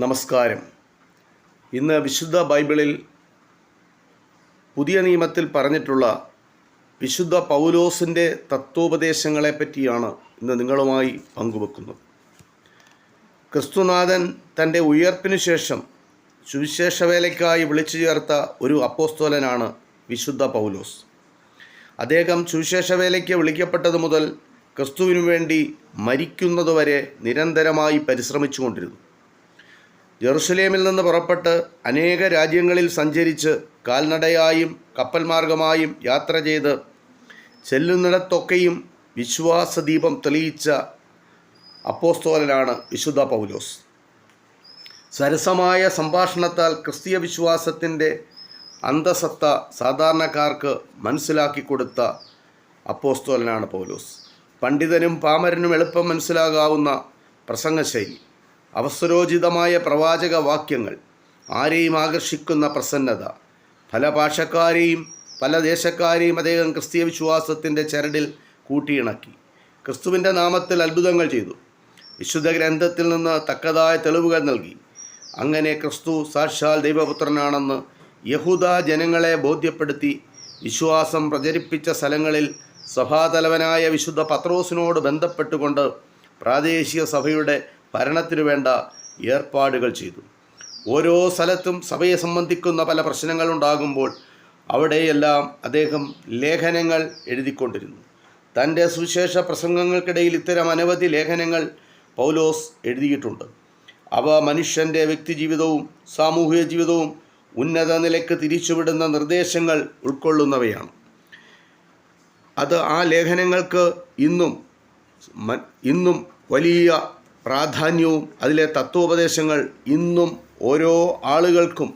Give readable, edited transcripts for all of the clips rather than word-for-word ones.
നമസ്കാരം. ഇന്ന് വിശുദ്ധ ബൈബിളിൽ പുതിയ നിയമത്തിൽ പറഞ്ഞിട്ടുള്ള വിശുദ്ധ പൗലോസിൻ്റെ തത്വോപദേശങ്ങളെ പറ്റിയാണ് ഇന്ന് നിങ്ങളുമായി പങ്കുവെക്കുന്നത്. ക്രിസ്തുനാഥൻ തൻ്റെ ഉയർപ്പിനു ശേഷം സുവിശേഷ വേലയ്ക്കായി വിളിച്ചു ചേർത്ത ഒരു അപ്പോസ്തലനാണ് വിശുദ്ധ പൗലോസ്. അദ്ദേഹം സുവിശേഷ വേലയ്ക്ക് വിളിക്കപ്പെട്ടത് മുതൽ ക്രിസ്തുവിനു വേണ്ടി മരിക്കുന്നതുവരെ നിരന്തരമായി പരിശ്രമിച്ചുകൊണ്ടിരുന്നു. ജെറുസലേമിൽ നിന്ന് പുറപ്പെട്ട് അനേക രാജ്യങ്ങളിൽ സഞ്ചരിച്ച് കാൽനടയായും കപ്പൽ മാർഗമായും യാത്ര ചെയ്ത് ചെല്ലുന്നിടത്തൊക്കെയും വിശ്വാസദീപം തെളിയിച്ച അപ്പോസ്തലനാണ് വിശുദ്ധ പൗലോസ്. സരസമായ സംഭാഷണത്താൽ ക്രിസ്തീയ വിശ്വാസത്തിൻ്റെ അന്തസത്ത സാധാരണക്കാർക്ക് മനസ്സിലാക്കി കൊടുത്ത അപ്പോസ്തലനാണ് പൗലോസ്. പണ്ഡിതനും പാമരനും എളുപ്പം മനസ്സിലാകാവുന്ന പ്രസംഗശൈലി, അവസരോചിതമായ പ്രവാചക വാക്യങ്ങൾ, ആരെയും ആകർഷിക്കുന്ന പ്രസന്നത, പല ഭാഷക്കാരെയും പല ദേശക്കാരെയും അദ്ദേഹം ക്രിസ്തീയ വിശ്വാസത്തിൻ്റെ ചരടിൽ കൂട്ടിയിണക്കി. ക്രിസ്തുവിൻ്റെ നാമത്തിൽ അത്ഭുതങ്ങൾ ചെയ്തു. വിശുദ്ധ ഗ്രന്ഥത്തിൽ നിന്ന് തക്കതായ തെളിവുകൾ നൽകി. അങ്ങനെ ക്രിസ്തു സാക്ഷാൽ ദൈവപുത്രനാണെന്ന് യഹൂദ ജനങ്ങളെ ബോധ്യപ്പെടുത്തി വിശ്വാസം പ്രചരിപ്പിച്ച സ്ഥലങ്ങളിൽ സഭാതലവനായ വിശുദ്ധ പത്രോസിനോട് ബന്ധപ്പെട്ടുകൊണ്ട് പ്രാദേശിക സഭയുടെ ഭരണത്തിനു വേണ്ട ഏർപ്പാടുകൾ ചെയ്തു. ഓരോ സ്ഥലത്തും സഭയെ സംബന്ധിക്കുന്ന പല പ്രശ്നങ്ങളുണ്ടാകുമ്പോൾ അവിടെയെല്ലാം അദ്ദേഹം ലേഖനങ്ങൾ എഴുതിക്കൊണ്ടിരുന്നു. തൻ്റെ സുവിശേഷ പ്രസംഗങ്ങൾക്കിടയിൽ ഇത്തരം അനവധി ലേഖനങ്ങൾ പൗലോസ് എഴുതിയിട്ടുണ്ട്. അവ മനുഷ്യൻ്റെ വ്യക്തിജീവിതവും സാമൂഹിക ജീവിതവും ഉന്നത നിലയ്ക്ക് തിരിച്ചുവിടുന്ന നിർദ്ദേശങ്ങൾ ഉൾക്കൊള്ളുന്നവയാണ്. ആ ലേഖനങ്ങൾക്ക് ഇന്നും വലിയ പ്രാധാന്യവും അതിലെ തത്വോപദേശങ്ങൾ ഇന്നും ഓരോ ആളുകൾക്കും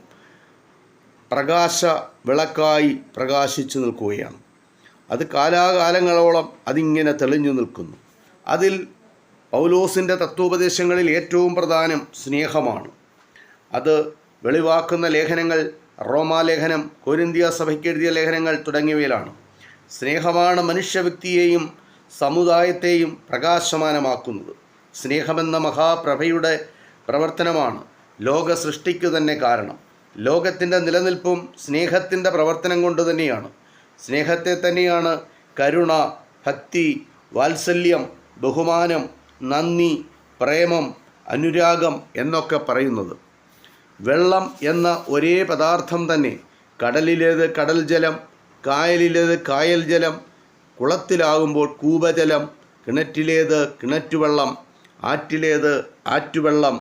പ്രകാശ വിളക്കായി പ്രകാശിച്ചു നിൽക്കുകയാണ്. അത് കാലാകാലങ്ങളോളം അതിങ്ങനെ തെളിഞ്ഞു നിൽക്കുന്നു. അതിൽ പൗലോസിൻ്റെ തത്വോപദേശങ്ങളിൽ ഏറ്റവും പ്രധാനം സ്നേഹമാണ്. അത് വെളിവാക്കുന്ന ലേഖനങ്ങൾ റോമാലേഖനം, കൊരിന്ത്യ സഭയ്ക്ക് എഴുതിയ ലേഖനങ്ങൾ തുടങ്ങിയവയിലാണ്. സ്നേഹമാണ് മനുഷ്യവ്യക്തിയെയും സമുദായത്തെയും പ്രകാശമാനമാക്കുന്നത്. സ്നേഹമെന്ന മഹാപ്രഭയുടെ പ്രവർത്തനമാണ് ലോക സൃഷ്ടിക്കു തന്നെ കാരണം. ലോകത്തിൻ്റെ നിലനിൽപ്പും സ്നേഹത്തിൻ്റെ പ്രവർത്തനം കൊണ്ട് തന്നെയാണ്. സ്നേഹത്തെ തന്നെയാണ് കരുണ, ഭക്തി, വാത്സല്യം, ബഹുമാനം, നന്ദി, പ്രേമം, അനുരാഗം എന്നൊക്കെ പറയുന്നത്. വെള്ളം എന്ന ഒരേ പദാർത്ഥം തന്നെ കടലിലേത് കടൽ ജലം, കായലിലേത് കായൽ ജലം, കുളത്തിലാകുമ്പോൾ കൂപജലം, കിണറ്റിലേത് കിണറ്റുവെള്ളം, ആറ്റിലേത് ആറ്റുവെള്ളം